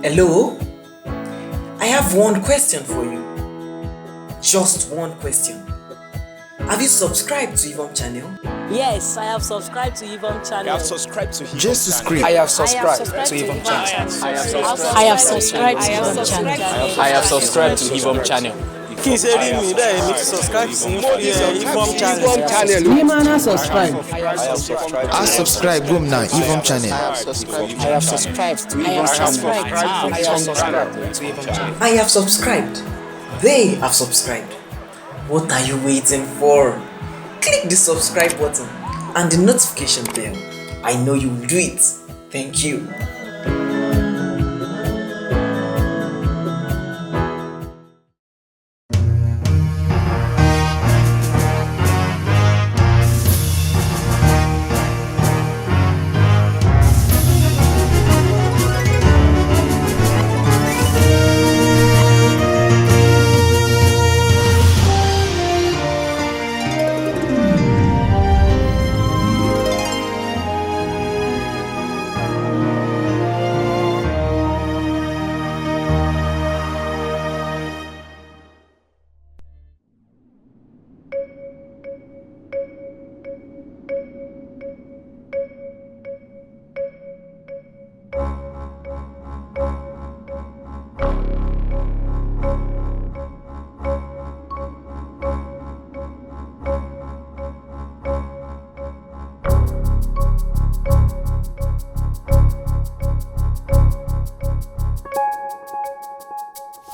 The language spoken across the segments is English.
Hello? I have one question for you. Just one question. Have you subscribed to EVOM channel? Yes, I have subscribed to EVOM channel. I have subscribed to EVOM Just to channel. scream. I have subscribed to EVOM channel. I have subscribed to EVOM channel. I have subscribed to EVOM channel. Kí n ṣe rí mi bẹ́ẹ̀ mi ti subscribe sí EVOM channel. I subscribe boom now EVOM channel. I have subscribed to EVOM channel. I have subscribed. They have subscribed. What are you waiting for? Click the subscribe button and the notification bell. I know you will do it. Thank you.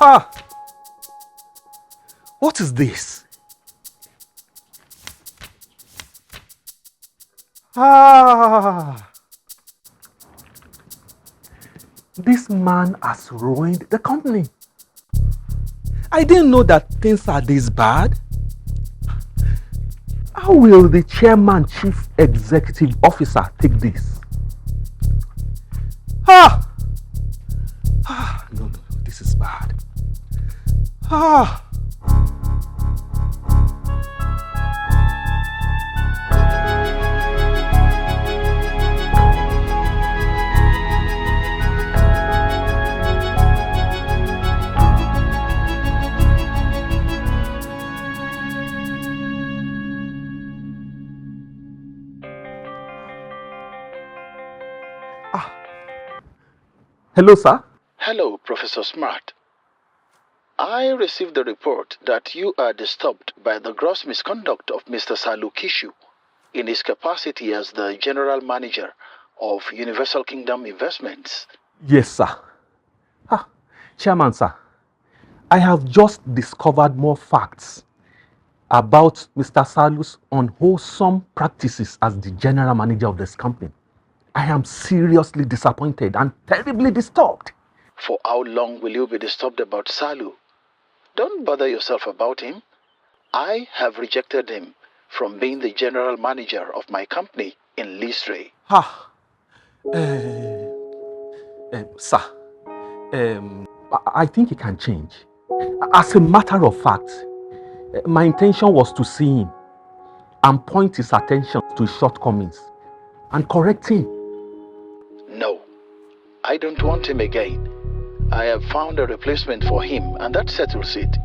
Ah! What is this? Ah! This man has ruined the company. I didn't know that things are this bad. How will the chairman, chief executive officer take this? Ah! Ah! No, this is bad. Ah! Hello, sir. Hello, Professor Smart. I received the report that you are disturbed by the gross misconduct of Mr. Salu Kishu in his capacity as the General Manager of Universal Kingdom Investments. Yes, sir. Chairman, sir, I have just discovered more facts about Mr. Salu's unwholesome practices as the General Manager of this company. I am seriously disappointed and terribly disturbed. For how long will you be disturbed about Salu? Don't bother yourself about him. I have rejected him from being the general manager of my company in Listre. Sir, I think it can change. As a matter of fact, my intention was to see him and point his attention to his shortcomings and correct him. No, I don't want him again. I have found a replacement for him, and that settles it.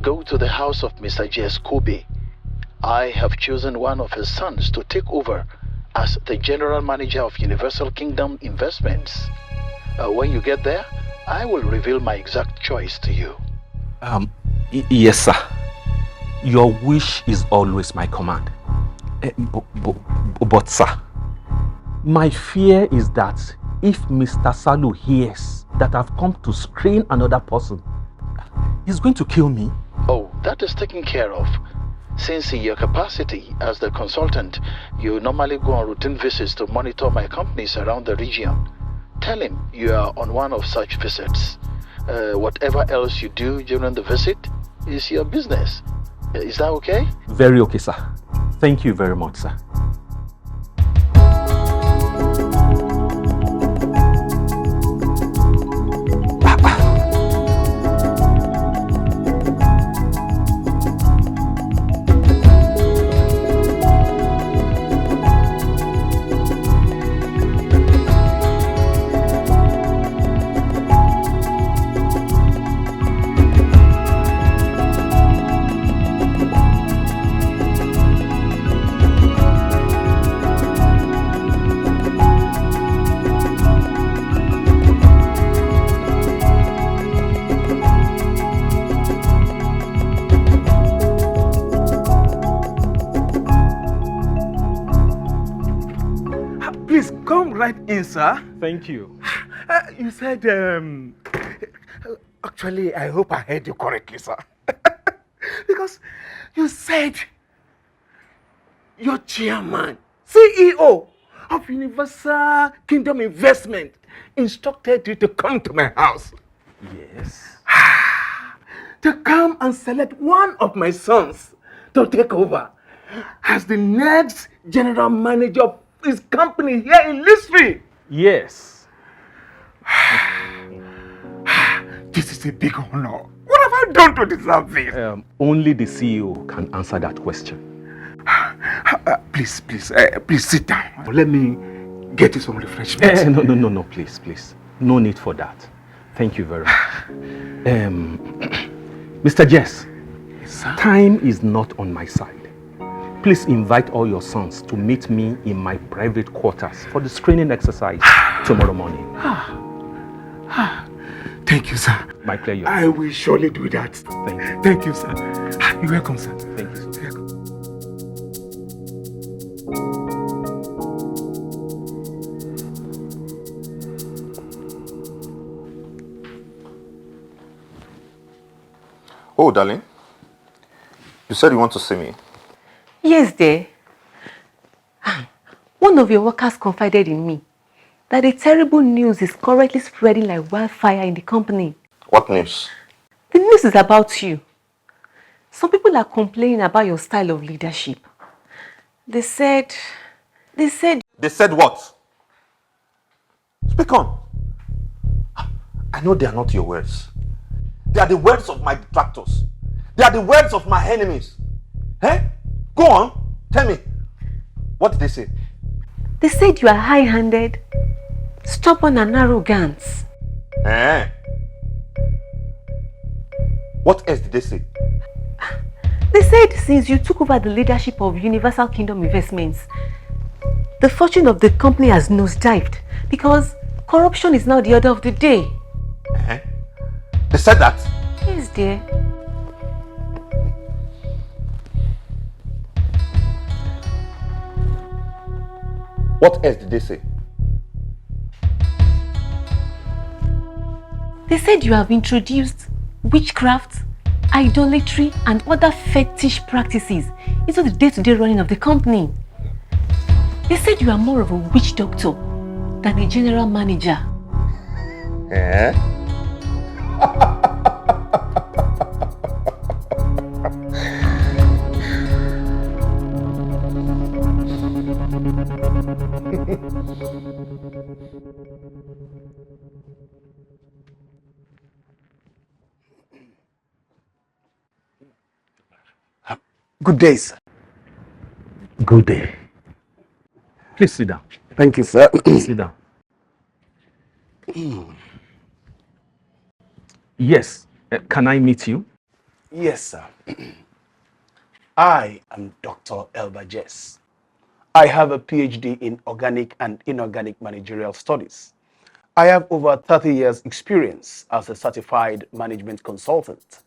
Go to the house of Mr. J.S. Kobe. I have chosen one of his sons to take over as the General Manager of Universal Kingdom Investments. When you get there, I will reveal my exact choice to you. Yes, sir. Your wish is always my command. But, sir, my fear is that if Mr. Salu hears that I've come to screen another person, he's going to kill me. Oh, that is taken care of. Since in your capacity as the consultant, you normally go on routine visits to monitor my companies around the region. Tell him you are on one of such visits. Whatever else you do during the visit is your business. Is that okay? Very okay, sir. Thank you very much, sir. in, sir. Thank you. You said, actually, I hope I heard you correctly, sir. Because you said your chairman, CEO of Universal Kingdom Investment instructed you to come to my house. Yes. To come and select one of my sons to take over as the next general manager of his company here in Lisbon. Yes. This is a big honor. What have I done to deserve this? Only the CEO can answer that question. Please sit down. Let me get you some refreshments. No, please. No need for that. Thank you very much. Mr. Jess, yes, time is not on my side. Please invite all your sons to meet me in my private quarters for the screening exercise tomorrow morning. Thank you, sir. My pleasure. I will surely do that. Thank you. Thank you, sir. You're welcome, sir. Thank you, sir. You're welcome. Oh, darling. You said you want to see me. Yes, dear. One of your workers confided in me that a terrible news is currently spreading like wildfire in the company. What news? The news is about you. Some people are complaining about your style of leadership. They said... They said what? Speak on. I know they are not your words. They are the words of my detractors. They are the words of my enemies. Eh? Go on. Tell me. What did they say? They said you are high-handed, stubborn and arrogant. Eh? What else did they say? They said since you took over the leadership of Universal Kingdom Investments, the fortune of the company has nosedived because corruption is now the order of the day. Eh? They said that? Yes, dear. What else did they say? They said you have introduced witchcraft, idolatry and other fetish practices into the day-to-day running of the company. They said you are more of a witch doctor than a general manager. Eh? Good day, sir. Good day. Please sit down. Thank you, sir. Sit down. Yes. Can I meet you? Yes, sir. I am Dr. Elba Jess. I have a PhD in Organic and Inorganic Managerial Studies. I have over 30 years experience as a certified management consultant.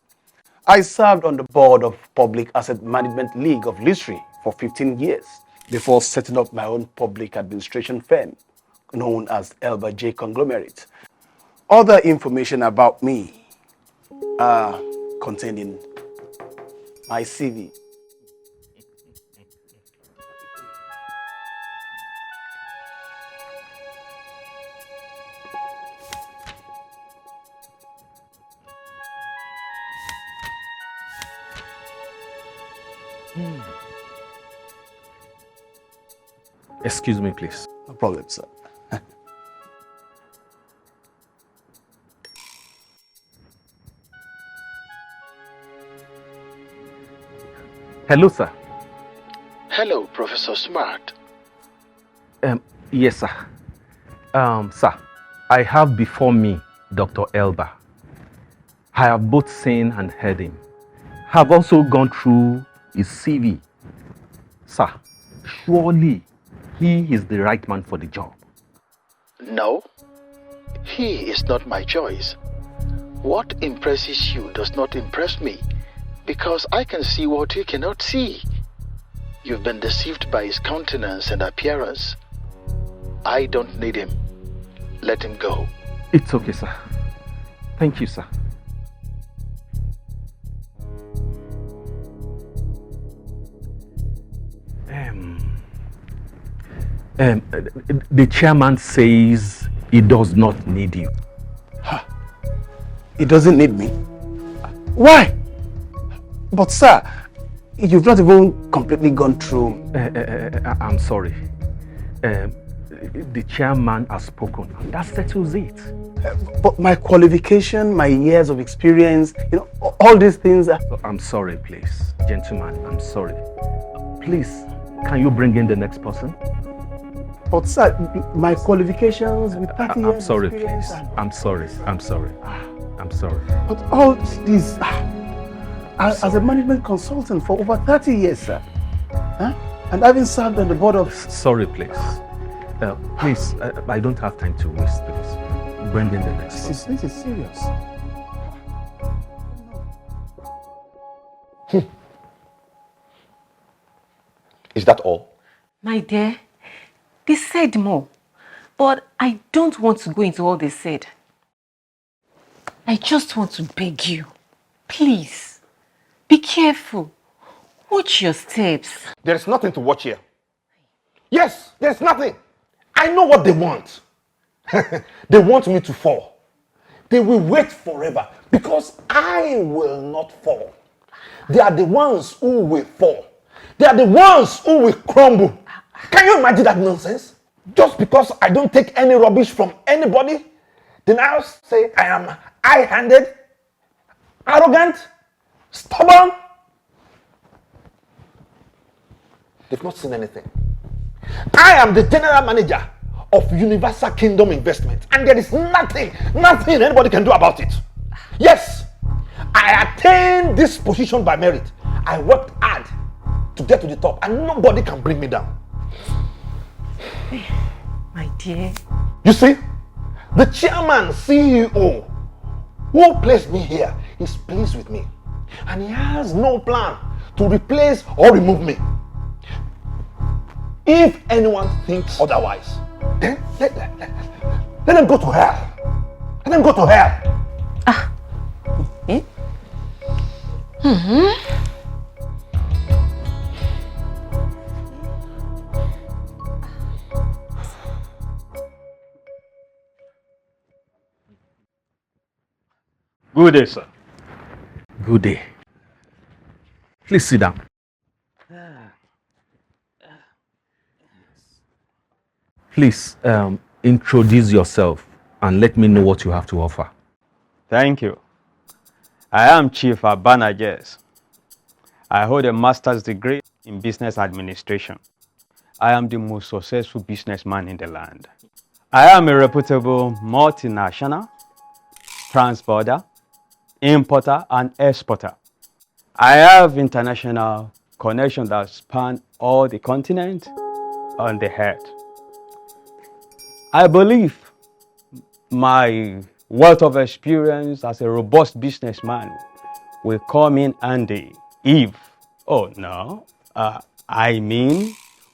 I served on the board of Public Asset Management League of Lisbon for 15 years before setting up my own public administration firm known as Elba J Conglomerate. Other information about me are contained in my CV. Excuse me, please. No problem, sir. Hello, sir. Hello, Professor Smart. Yes, sir. Sir, I have before me Dr. Elba. I have both seen and heard him. I have also gone through his CV. Sir, surely he is the right man for the job. No, he is not my choice. What impresses you does not impress me, because I can see what you cannot see. You've been deceived by his countenance and appearance. I don't need him. Let him go. It's okay, sir. Thank you, sir. The chairman says he does not need you. He doesn't need me? Why? But sir, you've not even completely gone through. I'm sorry. The chairman has spoken. That settles it. But my qualification, my years of experience, all these things. I'm sorry, please. Gentlemen, I'm sorry. Please, can you bring in the next person? But sir, my qualifications with 30 years I'm sorry, experience. please. I'm sorry. I'm sorry. I'm sorry. But all these, as a management consultant for over 30 years, sir. And having served on the board of... Sorry, please. Please, I don't have time to waste, please. Bring in the next person. This is serious. Is that all? My dear, they said more, but I don't want to go into all they said. I just want to beg you, please, be careful. Watch your steps. There's nothing to watch here. Yes, there's nothing. I know what they want. They want me to fall. They will wait forever because I will not fall. They are the ones who will fall. They are the ones who will crumble. Can you imagine that nonsense? Just because I don't take any rubbish from anybody, then I'll say I am high-handed, arrogant, stubborn. They've not seen anything. I am the general manager of Universal Kingdom Investment, and there is nothing anybody can do about it. Yes, I attained this position by merit. I worked hard to get to the top, and nobody can bring me down. My dear. You see, the chairman, CEO, who placed me here is pleased with me, and he has no plan to replace or remove me. If anyone thinks otherwise, then let them go to hell. Let them go to hell. Good day, sir. Good day. Please sit down. Please introduce yourself and let me know what you have to offer. Thank you. I am Chief Abana Jess. I hold a master's degree in business administration. I am the most successful businessman in the land. I am a reputable multinational, transborder, importer and exporter. I have international connections that span all the continents on the earth. I believe my wealth of experience as a robust businessman will come in handy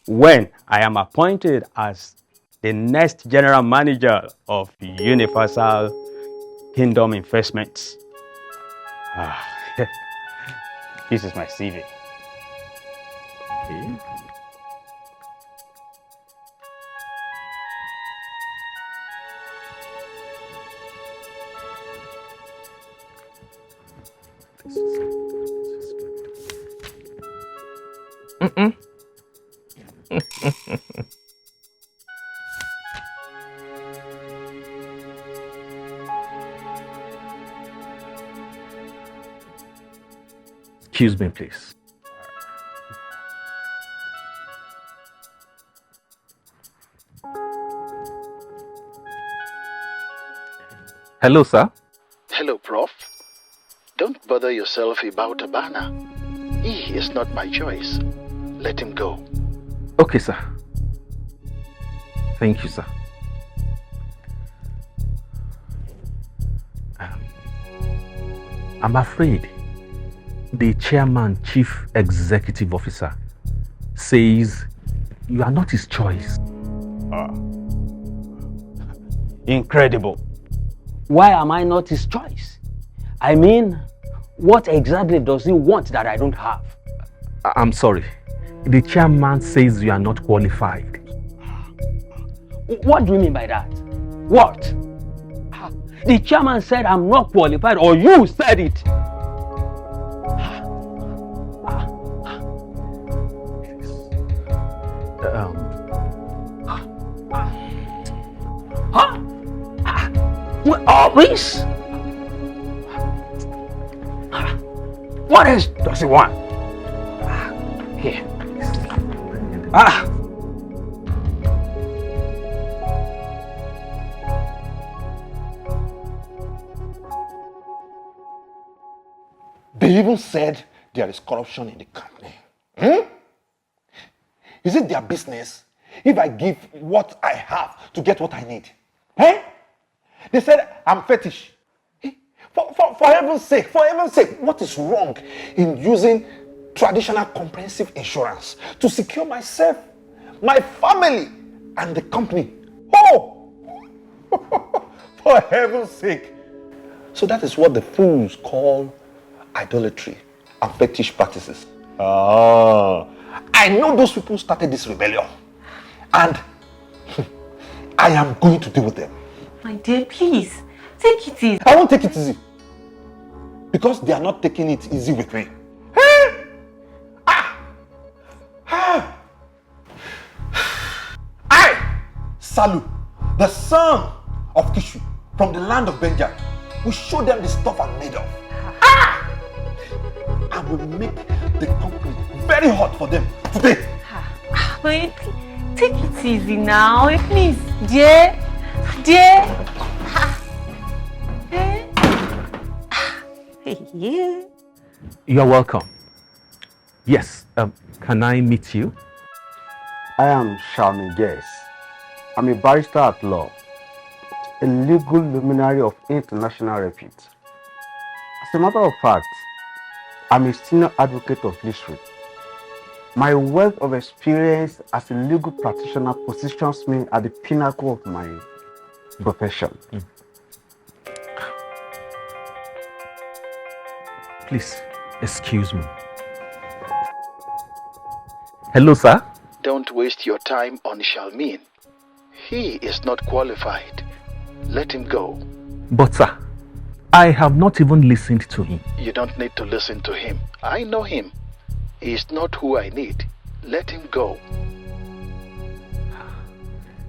when I am appointed as the next general manager of Universal Kingdom Investments. This is my CV. Okay. Excuse me, please. Hello, sir. Hello, Prof. Don't bother yourself about Abana. He is not my choice. Let him go. Okay, sir. Thank you, sir. I'm afraid the chairman, chief executive officer, says you are not his choice. Incredible. Why am I not his choice? I mean, what exactly does he want that I don't have? I'm sorry. The chairman says you are not qualified. What do you mean by that? What? The chairman said I'm not qualified, or you said it? All this? What else does he want? Here. They even said there is corruption in the company. Is it their business if I give what I have to get what I need? They said I'm fetish. For heaven's sake, what is wrong in using traditional comprehensive insurance to secure myself, my family, and the company? Oh! For heaven's sake. So that is what the fools call idolatry and fetish practices. I know those people started this rebellion, and I am going to deal with them. My dear, please, take it easy. I won't take it easy. Because they are not taking it easy with me. I, Salu, the son of Kishu, from the land of Benjamin, will show them the stuff I'm made of. I will make the company very hot for them today. Wait, take it easy now, please. Dear. Yeah. You're welcome. Yes, can I meet you? I am Shola Mike Agboola. I'm a barrister at law, a legal luminary of international repute. As a matter of fact, I'm a senior advocate of history. My wealth of experience as a legal practitioner positions me at the pinnacle of my profession. Please, excuse me. Hello, sir. Don't waste your time on Shalmin. He is not qualified. Let him go. But, sir, I have not even listened to him. You don't need to listen to him. I know him. He is not who I need. Let him go.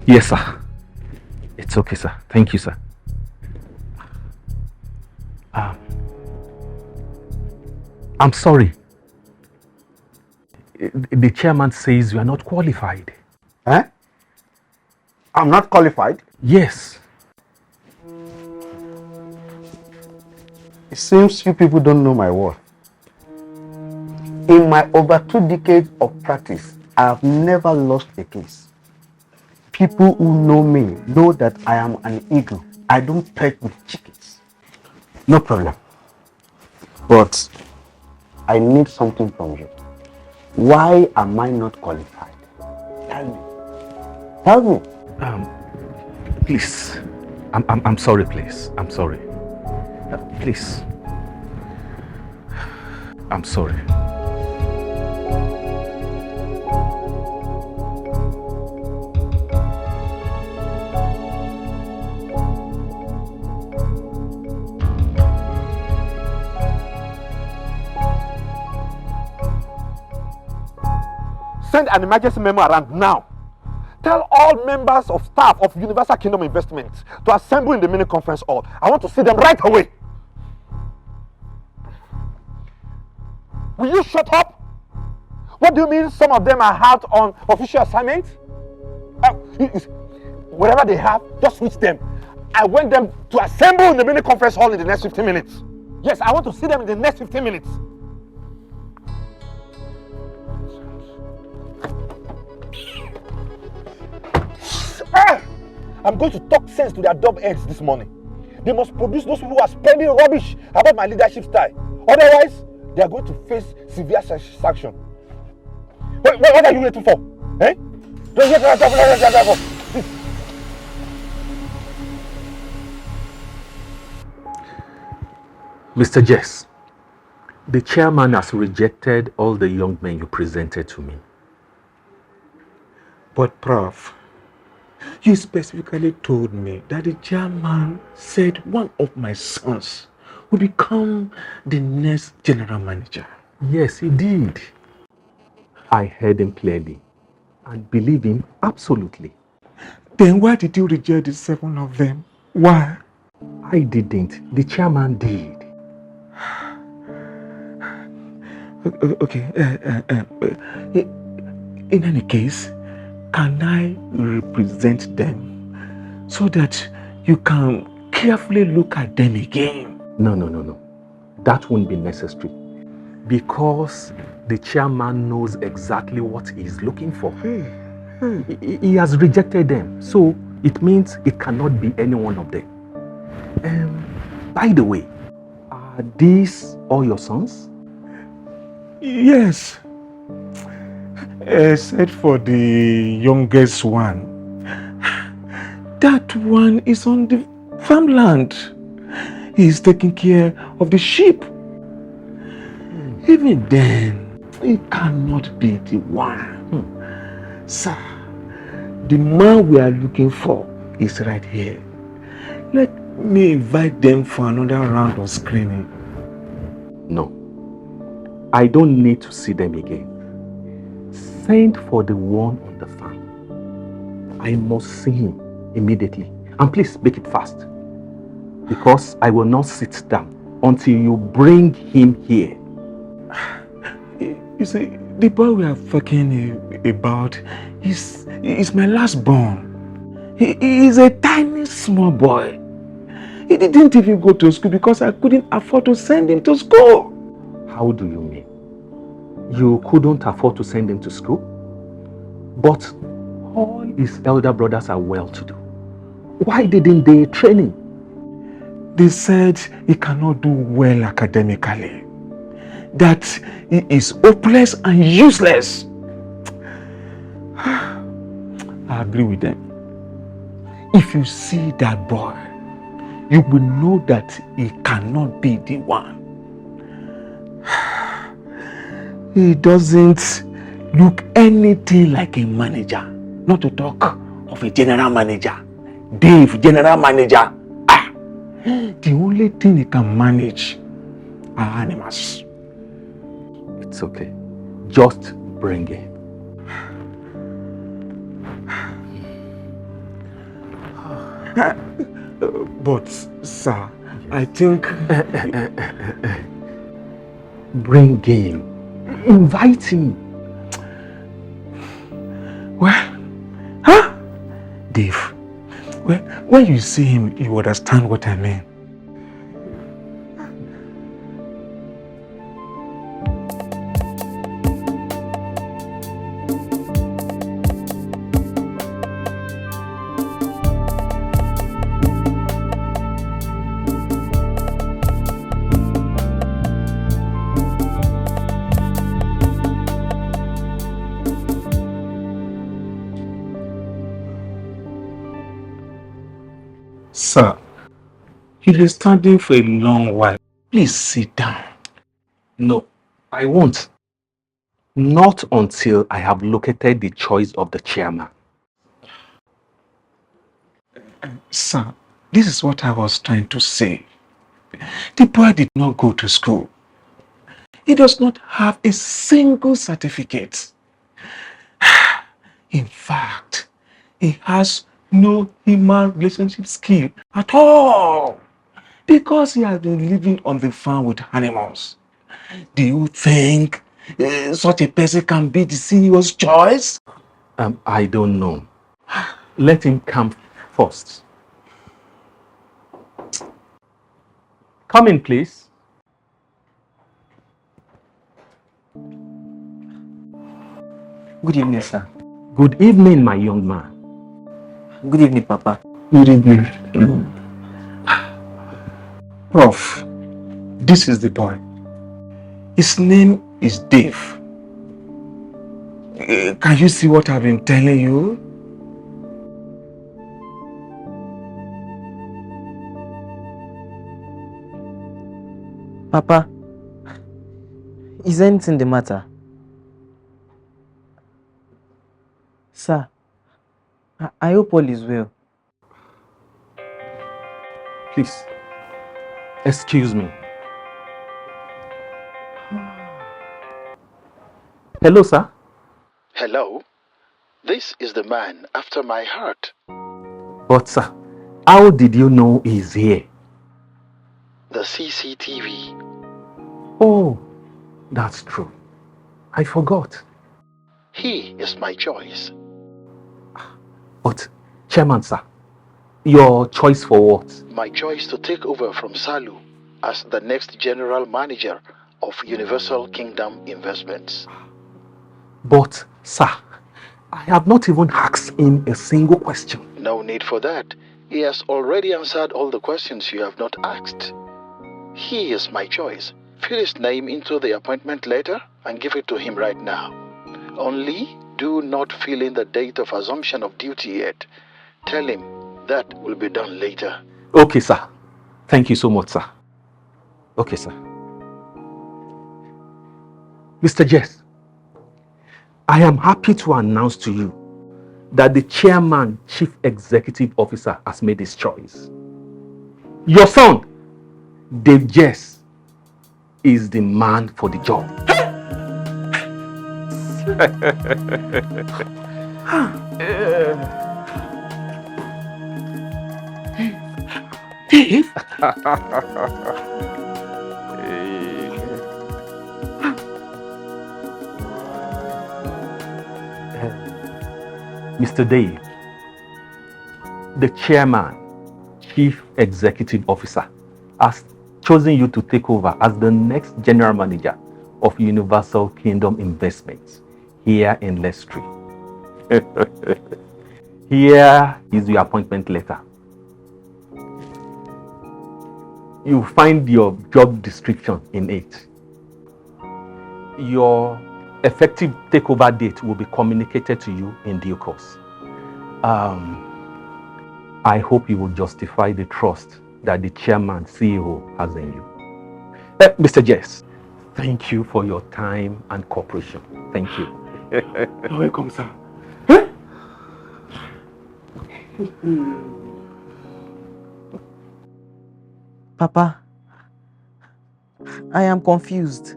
Yes, sir. It's okay, sir. Thank you, sir. I'm sorry. The chairman says you are not qualified. I'm not qualified? Yes. It seems you people don't know my worth. In my over 2 decades of practice, I have never lost a case. People who know me know that I am an eagle. I don't pet with chickens. No problem. But I need something from you. Why am I not qualified? Tell me. Tell me. Please. I'm sorry, please. I'm sorry. Please. I'm sorry. Send an emergency memo around now. Tell all members of staff of Universal Kingdom Investments to assemble in the mini conference hall. I want to see them right away. Will you shut up? What do you mean some of them are out on official assignment? Whatever they have, just switch them. I want them to assemble in the mini conference hall in the next 15 minutes. Yes, I want to see them in the next 15 minutes. I'm going to talk sense to their dumb heads this morning. They must produce those people who are spending rubbish about my leadership style. Otherwise, they are going to face severe sanction. What are you waiting for? Mr. Jess, the chairman has rejected all the young men you presented to me. But Prof, you specifically told me that the chairman said one of my sons will become the next general manager. Yes, he did. I heard him clearly and believe him absolutely. Then why did you reject the 7 of them? Why? I didn't. The chairman did. Okay. In any case, can I represent them so that you can carefully look at them again? No. That won't be necessary because the chairman knows exactly what he's looking for. He has rejected them, so it means it cannot be any one of them. By the way, are these all your sons? Yes, except for the youngest one. That one is on the farmland. He's taking care of the sheep. Even then, it cannot be the one. Sir, the man we are looking for is right here. Let me invite them for another round of screening. No, I don't need to see them again. Send for the one on the farm. I must see him immediately. And please make it fast, because I will not sit down until you bring him here. You see, the boy we are talking about is my last born. He is a tiny small boy. He didn't even go to school because I couldn't afford to send him to school. How do you mean? You couldn't afford to send him to school? But all his elder brothers are well-to-do. Why didn't they train him? They said he cannot do well academically. That he is hopeless and useless. I agree with them. If you see that boy, you will know that he cannot be the one. He doesn't look anything like a manager. Not to talk of a general manager. Dave, general manager. The only thing he can manage are animals. It's okay. Just bring him. But, sir, I think... Bring him. Invite him. Well, Dave, when you see him, you understand what I mean. Sir, you've been standing for a long while. Please sit down. No, I won't. Not until I have located the choice of the chairman. Sir, this is what I was trying to say. The boy did not go to school. He does not have a single certificate. In fact, he has no human relationship skill at all, because he has been living on the farm with animals. Do you think such a person can be the CEO's choice? I don't know. Let him come first. Come in, please. Good evening, sir. Good evening, my young man. Good evening, Papa. Good evening. Prof, this is the boy. His name is Dave. Can you see what I've been telling you? Papa, is anything the matter? Sir, I hope all is well. Please, excuse me. Hello, sir. Hello? This is the man after my heart. But, sir, how did you know he's here? The CCTV. Oh, that's true. I forgot. He is my choice. But, Chairman, sir, your choice for what? My choice to take over from Salu as the next general manager of Universal Kingdom Investments. But, sir, I have not even asked him a single question. No need for that. He has already answered all the questions you have not asked. He is my choice. Fill his name into the appointment letter and give it to him right now. Only do not fill in the date of assumption of duty yet. Tell him that will be done later. Okay, sir. Thank you so much, sir. Okay, sir. Mr. Jess, I am happy to announce to you that the chairman, chief executive officer, has made his choice. Your son, Dave Jess, is the man for the job. Dave? Mr. Dave, the chairman, chief executive officer, has chosen you to take over as the next general manager of Universal Kingdom Investments here in Leicester. Here is your appointment letter. You find your job description in it. Your effective takeover date will be communicated to you in due course. I hope you will justify the trust that the chairman, CEO has in you. Mr. Jess, thank you for your time and cooperation. Thank you. You're welcome, sir. Papa, I am confused.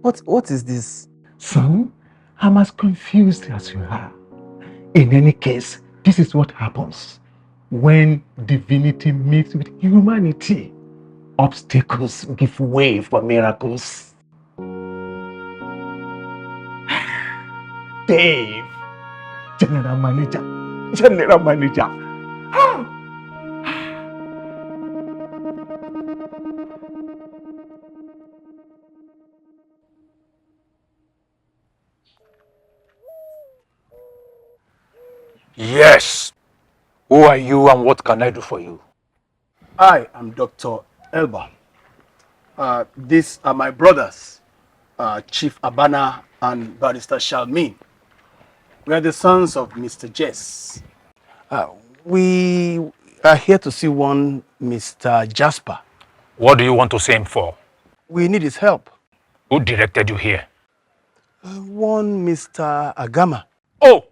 What is this? Son, I'm as confused as you are. In any case, this is what happens when divinity meets with humanity. Obstacles give way for miracles. Dave, General Manager. Yes. Who are you and what can I do for you? I am Dr. Elba. These are my brothers, Chief Abana and Barrister Shalmin. We are the sons of Mr. Jess. We are here to see one Mr. Jasper. What do you want to see him for? We need his help. Who directed you here? One Mr. Agama. Oh,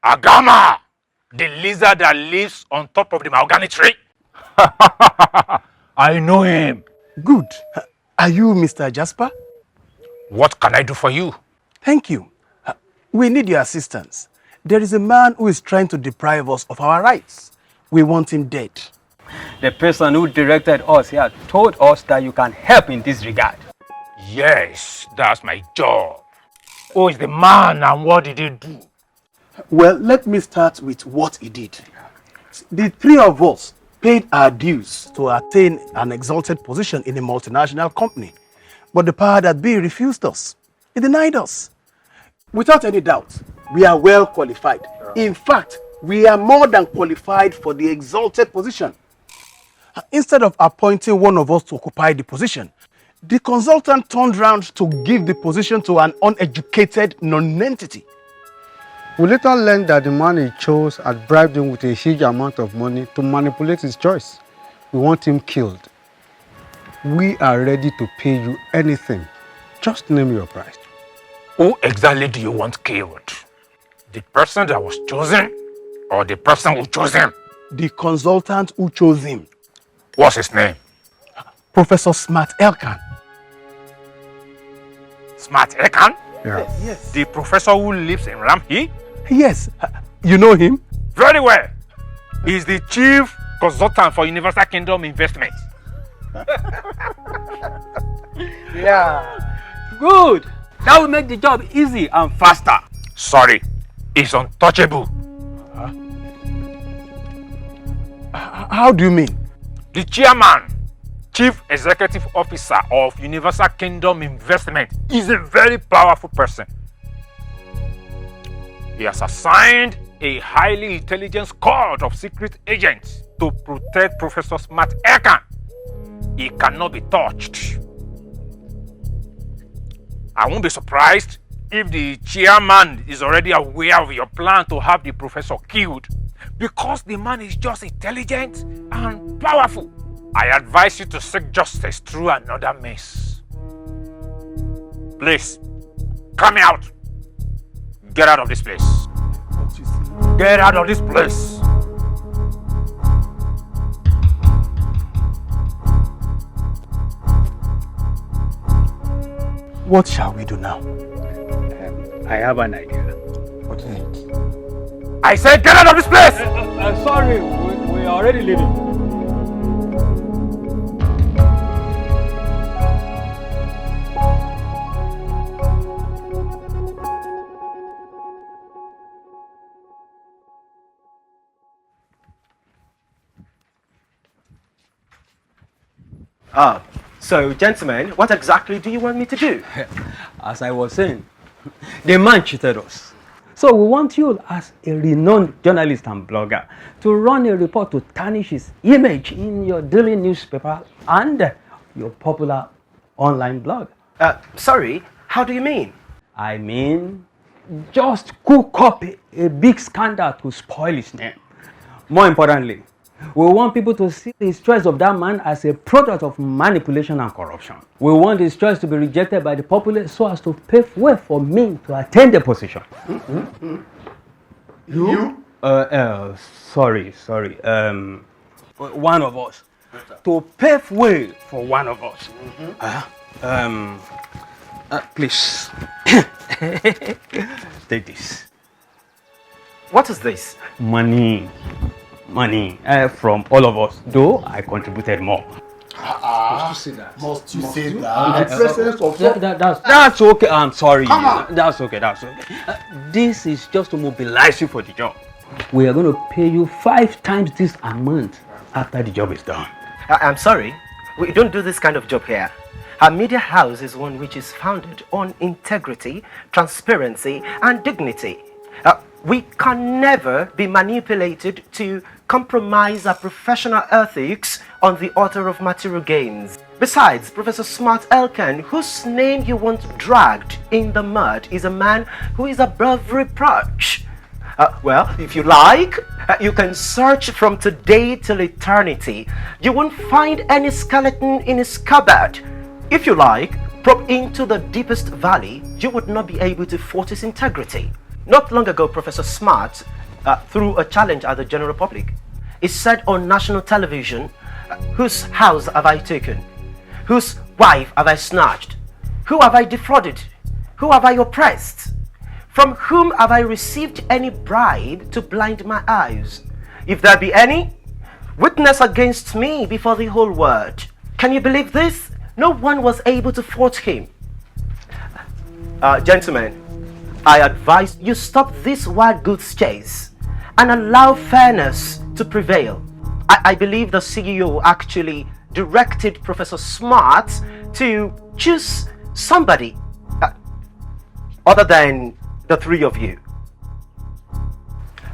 Agama! The lizard that lives on top of the mahogany tree? I know him. Good. Are you Mr. Jasper? What can I do for you? Thank you. We need your assistance. There is a man who is trying to deprive us of our rights. We want him dead. The person who directed us here told us that you can help in this regard. Yes, that's my job. Who is the man and what did he do? Well, let me start with what he did. The three of us paid our dues to attain an exalted position in a multinational company. But the power that be refused us. He denied us. Without any doubt, we are well qualified. In fact, we are more than qualified for the exalted position. Instead of appointing one of us to occupy the position, the consultant turned round to give the position to an uneducated non-entity. We later learned that the man he chose had bribed him with a huge amount of money to manipulate his choice. We want him killed. We are ready to pay you anything. Just name your price. Who exactly do you want killed? The person that was chosen or the person who chose him? The consultant who chose him. What's his name? Professor Smart Elkan. Smart Ekan? Yes. The professor who lives in Ramhi? Yes. You know him? Very well. He's the chief consultant for Universal Kingdom Investments. Yeah. Good. That will make the job easy and faster. Sorry, he's untouchable. How do you mean? The chairman, chief executive officer of Universal Kingdom Investment is a very powerful person. He has assigned a highly intelligent squad of secret agents to protect Professor Smart Ekan. He cannot be touched. I won't be surprised if the chairman is already aware of your plan to have the professor killed, because the man is just intelligent and powerful. I advise you to seek justice through another means. Please, come out. Get out of this place. Get out of this place. What shall we do now? I have an idea. What is it? I said get out of this place! Sorry, we are already leaving. So, gentlemen, what exactly do you want me to do? As I was saying, the man cheated us. So we want you as a renowned journalist and blogger to run a report to tarnish his image in your daily newspaper and your popular online blog. Sorry, how do you mean? I mean, just cook up a big scandal to spoil his name. More importantly, we want people to see his choice of that man as a product of manipulation and corruption. We want his choice to be rejected by the populace so as to pave way for me to attain the position. You? Sorry. One of us. To pave way for one of us. Please. Take this. What is this? Money from all of us, though I contributed more. Must you say that? The presence of that's okay. I'm sorry. Come on. That's okay. This is just to mobilize you for the job. We are going to pay you 5 times this amount after the job is done. I'm sorry, we don't do this kind of job here. Our media house is one which is founded on integrity, transparency, and dignity. We can never be manipulated to compromise our professional ethics on the altar of material gains. Besides, Professor Smart Elkan, whose name you want dragged in the mud, is a man who is above reproach. Well, if you like, you can search from today till eternity. You won't find any skeleton in his cupboard. If you like, probe into the deepest valley, you would not be able to fault his integrity. Not long ago, Professor Smart, through a challenge at the general public, is said on national television, whose house have I taken? Whose wife have I snatched? Who have I defrauded? Who have I oppressed? From whom have I received any bribe to blind my eyes? If there be any, witness against me before the whole world. Can you believe this? No one was able to thwart him. Gentlemen, I advise you stop this wild goose chase and allow fairness to prevail. I believe the CEO actually directed Professor Smart to choose somebody other than the 3 of you.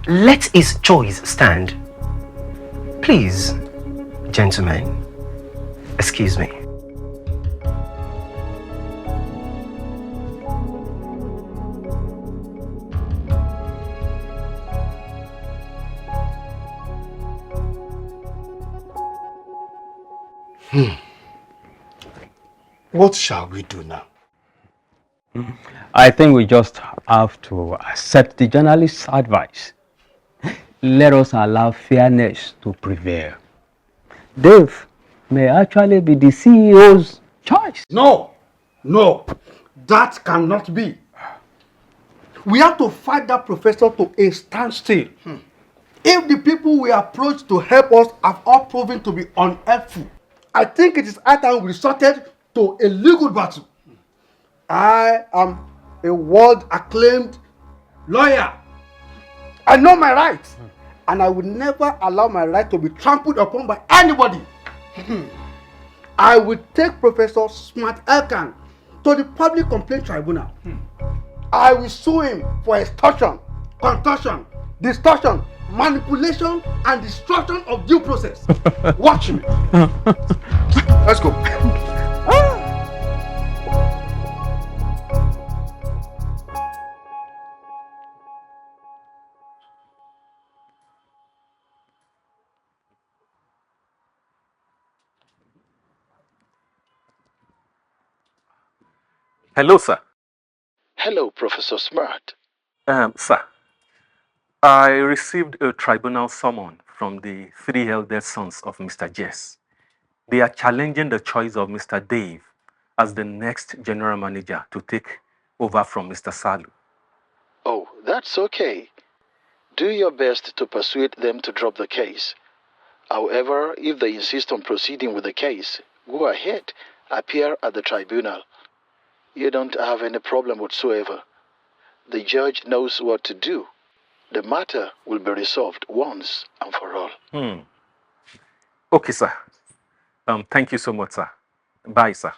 Let his choice stand. Please, gentlemen, excuse me. What shall we do now? I think we just have to accept the journalist's advice. Let us allow fairness to prevail. Dave may actually be the CEO's choice. No, no, that cannot be. We have to fight that professor to a standstill. If the people we approach to help us have all proven to be unhelpful, I think it is high time we resorted to a legal battle. I am a world-acclaimed lawyer. I know my rights, and I will never allow my right to be trampled upon by anybody. I will take Professor Smart Elkan to the Public Complaint Tribunal. I will sue him for extortion, contortion, distortion, manipulation, and destruction of due process. Watch me. Let's go. Hello, sir. Hello, Professor Smart. Sir, I received a tribunal summon from the three eldest sons of Mr. Jess. They are challenging the choice of Mr. Dave as the next general manager to take over from Mr. Salu. Oh, that's okay. Do your best to persuade them to drop the case. However, if they insist on proceeding with the case, go ahead, appear at the tribunal. You don't have any problem whatsoever. The judge knows what to do. The matter will be resolved once and for all. Okay, sir. Thank you so much, sir. Bye, sir.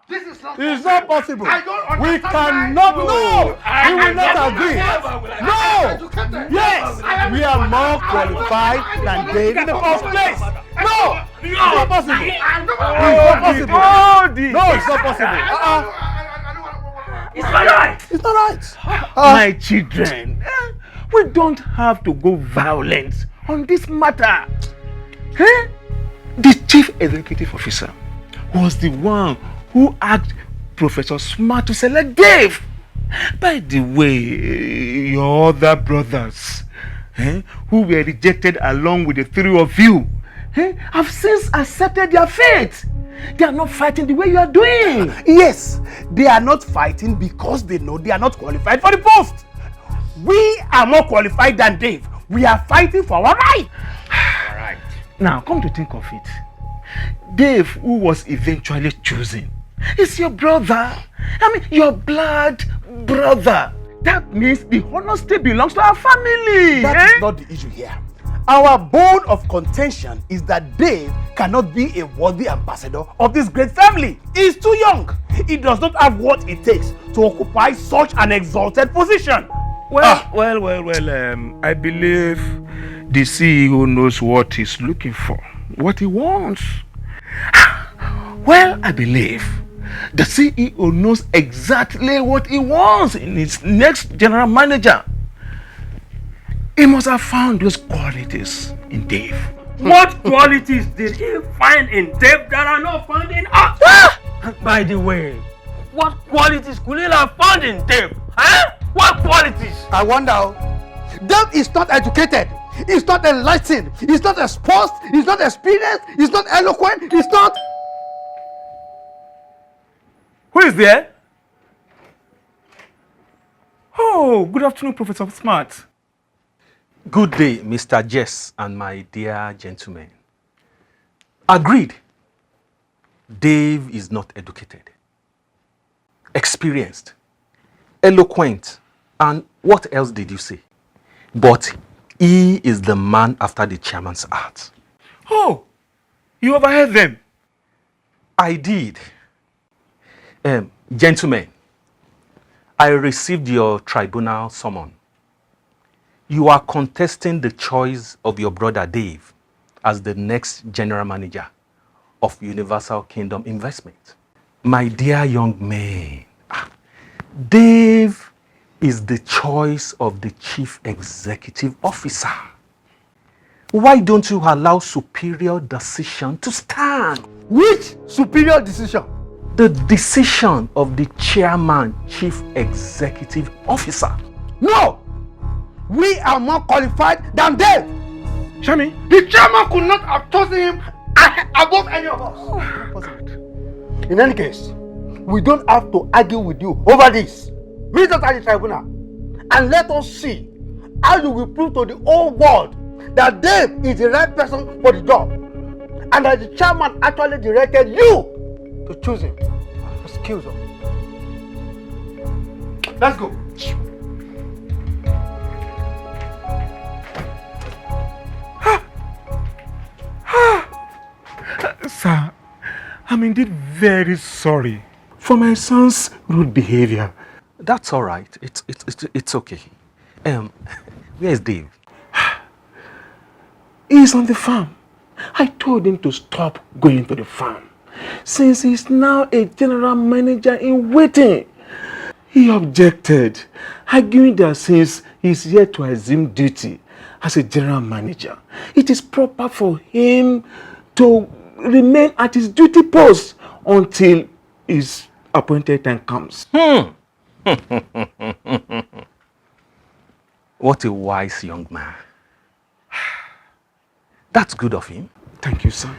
This is not It is not possible. I don't We understand. cannot. No, we will not agree. No. Yes, we are more qualified than Dave in the first place. No, it's not possible. It's not possible. No, it's not possible. It's not right. It's not right. My children, we don't have to go violent on this matter. Eh? The chief executive officer was the one who asked Professor Smart to select Dave. By the way, your other brothers, who were rejected along with the three of you, have since accepted their fate. They are not fighting the way you are doing. Yes, they are not fighting because they know they are not qualified for the post. We are more qualified than Dave. We are fighting for our right. All right. Now, come to think of it, Dave, who was eventually chosen, is your brother. I mean, your blood brother. That means the honor still belongs to our family. That is not the issue here. Our bone of contention is that Dave cannot be a worthy ambassador of this great family. He is too young. He does not have what it takes to occupy such an exalted position. Well, I believe the CEO knows what he's looking for, what he wants. Well, I believe the CEO knows exactly what he wants in his next general manager. He must have found those qualities in Dave. What qualities did he find in Dave that are not found in us? By the way, what qualities could he have found in Dave? What qualities? I wonder. Dave is not educated. He's not enlightened. He's not exposed. He's not experienced. He's not eloquent. He's not. Who is there? Oh, good afternoon, Professor Smart. Good day, Mr. Jess and my dear gentlemen. Agreed. Dave is not educated, experienced, eloquent, and what else did you say? But he is the man after the chairman's heart. Oh, you overheard them? I did. Gentlemen, I received your tribunal summon. You are contesting the choice of your brother Dave as the next general manager of Universal Kingdom Investment. My dear young man, Dave is the choice of the chief executive officer. Why don't you allow superior decision to stand? Which superior decision? The decision of the chairman, chief executive officer. No! We are more qualified than they. Shami? The chairman could not have chosen him above any of us. In any case, we don't have to argue with you over this. Meet us at the tribunal and let us see how you will prove to the whole world that Dave is the right person for the job and that the chairman actually directed you to choose him. Excuse us. Let's go. Sir, I'm indeed very sorry for my son's rude behavior. That's all right. It's okay. Where is Dave? He's on the farm. I told him to stop going to the farm since he's now a general manager in waiting. He objected, arguing that since he's yet to assume duty as a general manager, it is proper for him to remain at his duty post until his appointed time comes. What a wise young man. That's good of him. Thank you, sir.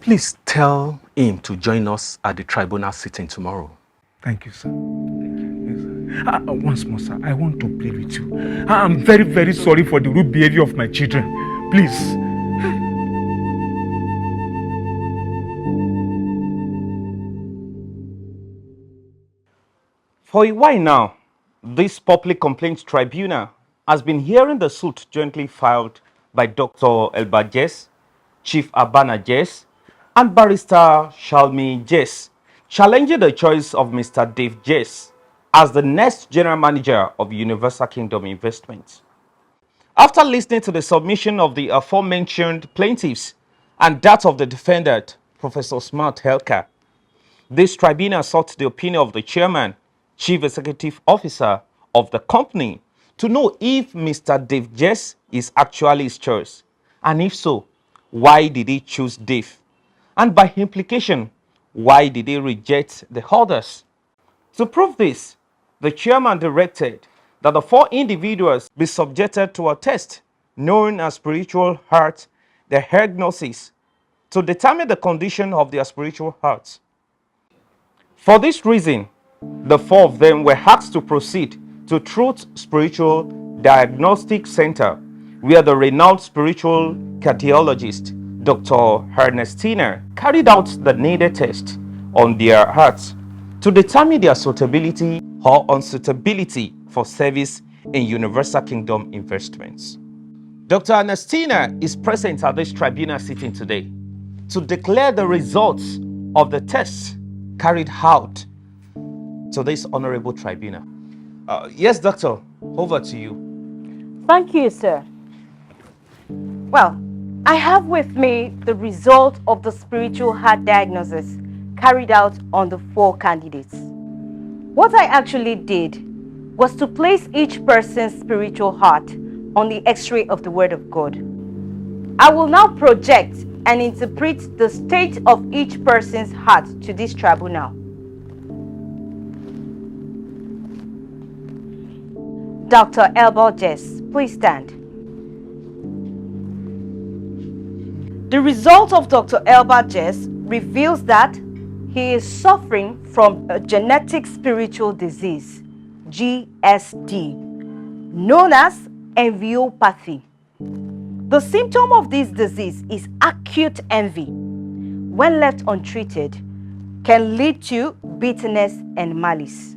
Please tell him to join us at the tribunal sitting tomorrow. Thank you, sir. Once more, sir, I want to plead with you. I'm very, very sorry for the rude behavior of my children. Please. For a while now, this Public Complaints Tribunal has been hearing the suit jointly filed by Dr. Elba Jess, Chief Abana Jess, and Barrister Shalmi Jess, challenging the choice of Mr. Dave Jess as the next General Manager of Universal Kingdom Investments. After listening to the submission of the aforementioned plaintiffs and that of the defendant, Professor Smart Helka, this tribunal sought the opinion of the chairman, Chief Executive Officer of the company to know if Mr. Dave Jess is actually his choice, and if so, why did he choose Dave? And by implication, why did he reject the others? To prove this, the chairman directed that the 4 individuals be subjected to a test known as spiritual heart diagnosis to determine the condition of their spiritual hearts. For this reason, the 4 of them were asked to proceed to Truth Spiritual Diagnostic Center, where the renowned spiritual cardiologist, Dr. Ernestina, carried out the needed test on their hearts to determine their suitability or unsuitability for service in Universal Kingdom Investments. Dr. Ernestina is present at this tribunal sitting today to declare the results of the tests carried out to this honorable tribunal. Yes, doctor, over to you. Thank you, sir. Well, I have with me the result of the spiritual heart diagnosis carried out on the 4 candidates. What I actually did was to place each person's spiritual heart on the X-ray of the Word of God. I will now project and interpret the state of each person's heart to this tribunal. Dr. Elba Jess, please stand. The result of Dr. Elba Jess reveals that he is suffering from a genetic spiritual disease, GSD, known as enviopathy. The symptom of this disease is acute envy. When left untreated, can lead to bitterness and malice.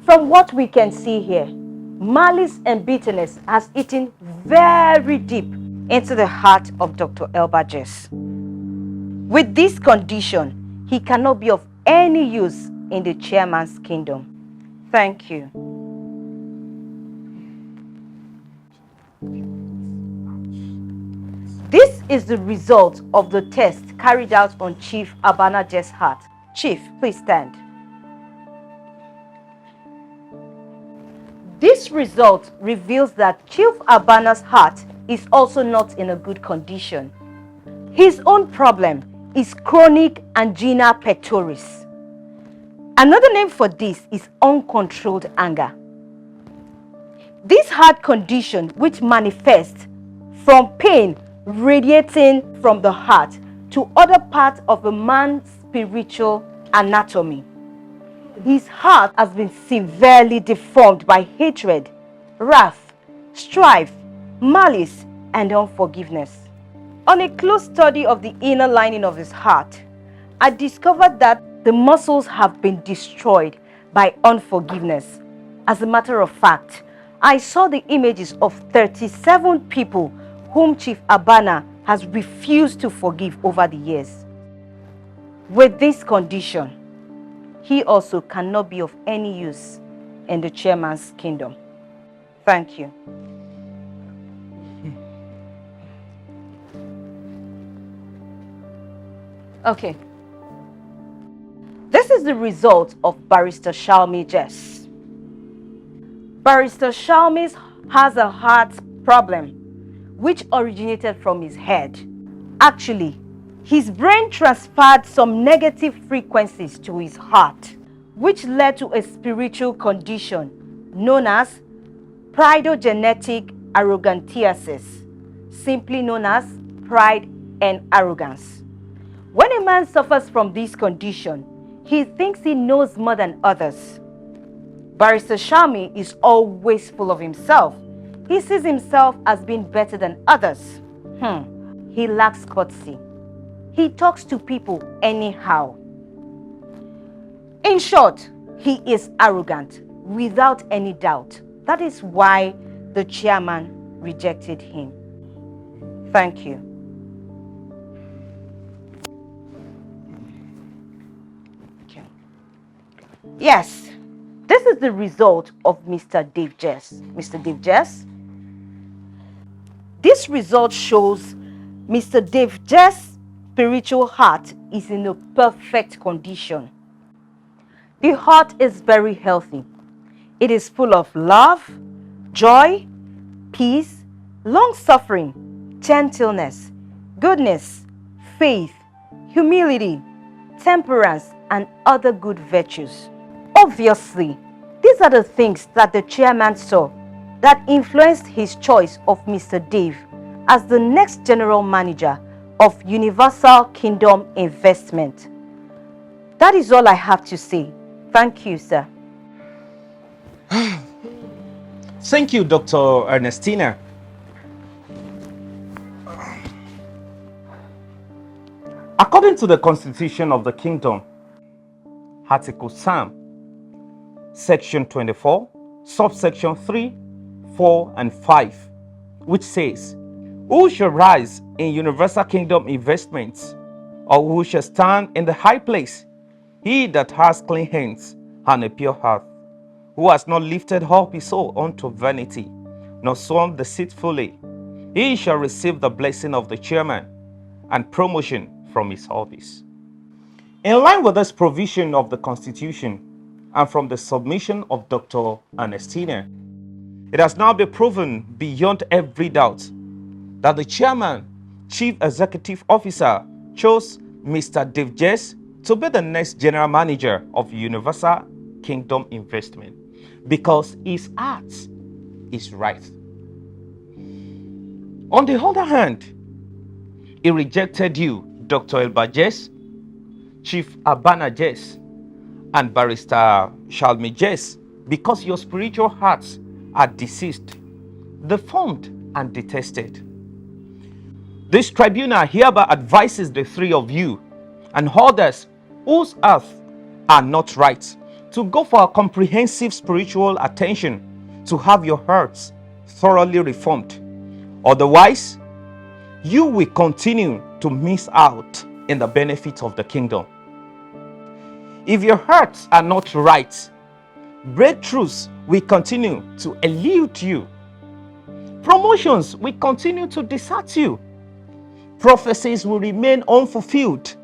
From what we can see here, malice and bitterness has eaten very deep into the heart of Dr. Elba Jess. With this condition, he cannot be of any use in the chairman's kingdom. Thank you. This is the result of the test carried out on Chief Abana Jess' heart. Chief, please stand. This result reveals that Chief Abana's heart is also not in a good condition. His own problem is chronic angina pectoris. Another name for this is uncontrolled anger. This heart condition, which manifests from pain radiating from the heart to other parts of a man's spiritual anatomy. His heart has been severely deformed by hatred, wrath, strife, malice, and unforgiveness. On a close study of the inner lining of his heart, I discovered that the muscles have been destroyed by unforgiveness. As a matter of fact, I saw the images of 37 people whom Chief Abana has refused to forgive over the years. With this condition, he also cannot be of any use in the chairman's kingdom. Thank you. Okay. This is the result of Barrister Shalmi Jess. Barrister Shalmi has a heart problem which originated from his head. Actually, his brain transferred some negative frequencies to his heart, which led to a spiritual condition known as pridogenetic arrogantiasis, simply known as pride and arrogance. When a man suffers from this condition, he thinks he knows more than others. Barrister Shami is always full of himself. He sees himself as being better than others. He lacks courtesy. He talks to people anyhow. In short, he is arrogant without any doubt. That is why the chairman rejected him. Thank you. Okay. Yes, this is the result of Mr. Dave Jess. Mr. Dave Jess. This result shows Mr. Dave Jess' spiritual heart is in a perfect condition. The heart is very healthy. It is full of love, joy, peace, long-suffering, gentleness, goodness, faith, humility, temperance, and other good virtues. Obviously, these are the things that the chairman saw that influenced his choice of Mr. Dave as the next general manager of Universal Kingdom Investment. That is all I have to say. Thank you, sir. Thank you, Dr. Ernestina. According to the Constitution of the Kingdom, Article Psalm, Section 24, subsection 3, 4, and 5, which says, "Who shall rise in Universal Kingdom Investments, or who shall stand in the high place? He that has clean hands and a pure heart, who has not lifted up his soul unto vanity, nor sworn deceitfully, he shall receive the blessing of the chairman and promotion from his office." In line with this provision of the Constitution and from the submission of Dr. Ernestina, it has now been proven beyond every doubt that the chairman, chief executive officer, chose Mr. Dave Jess to be the next general manager of Universal Kingdom Investment because his heart is right. On the other hand, he rejected you, Dr. Elba Jess, Chief Abana Jess, and Barrister Shalmi Jess, because your spiritual hearts are deceased, deformed, and detested. This tribunal hereby advises the three of you and others whose hearts are not right to go for a comprehensive spiritual attention to have your hearts thoroughly reformed. Otherwise, you will continue to miss out in the benefits of the kingdom. If your hearts are not right, breakthroughs will continue to elude you. Promotions will continue to desert you. Prophecies will remain unfulfilled.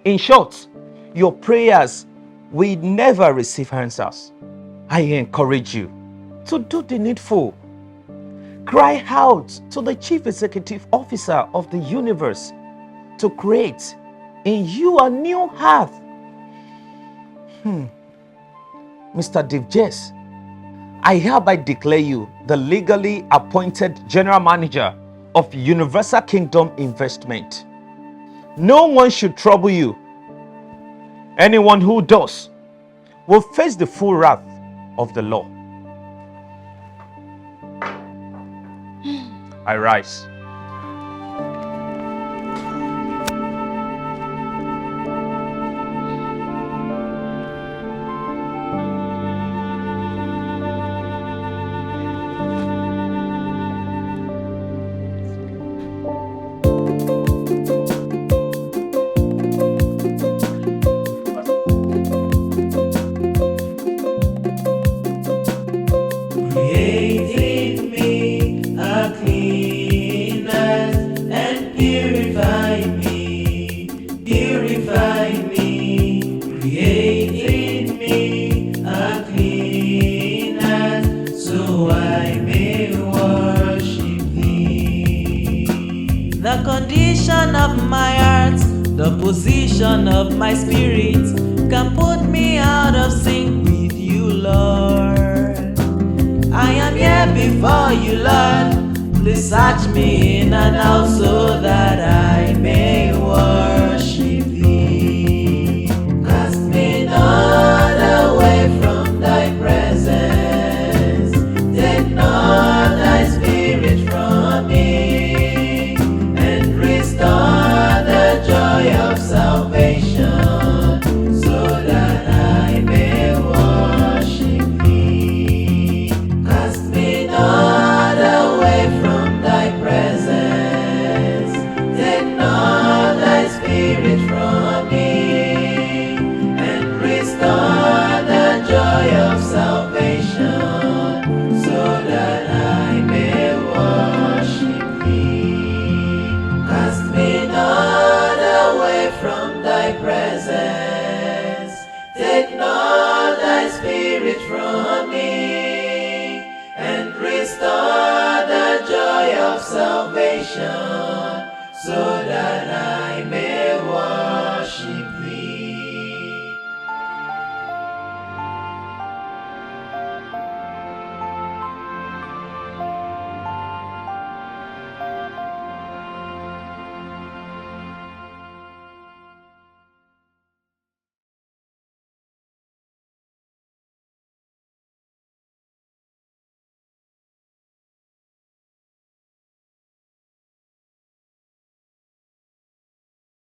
In short, your prayers will never receive answers. I encourage you to do the needful. cry out to the Chief Executive Officer of the universe to create in you a new heart. Mr. Divjes, I hereby declare you the legally appointed General Manager of Universal Kingdom Investment. No one should trouble you. Anyone who does will face the full wrath of the law. I rise. Of my spirit can put me out of sync with you, Lord. I am here before you, Lord. Please search me in and out so that I may worship.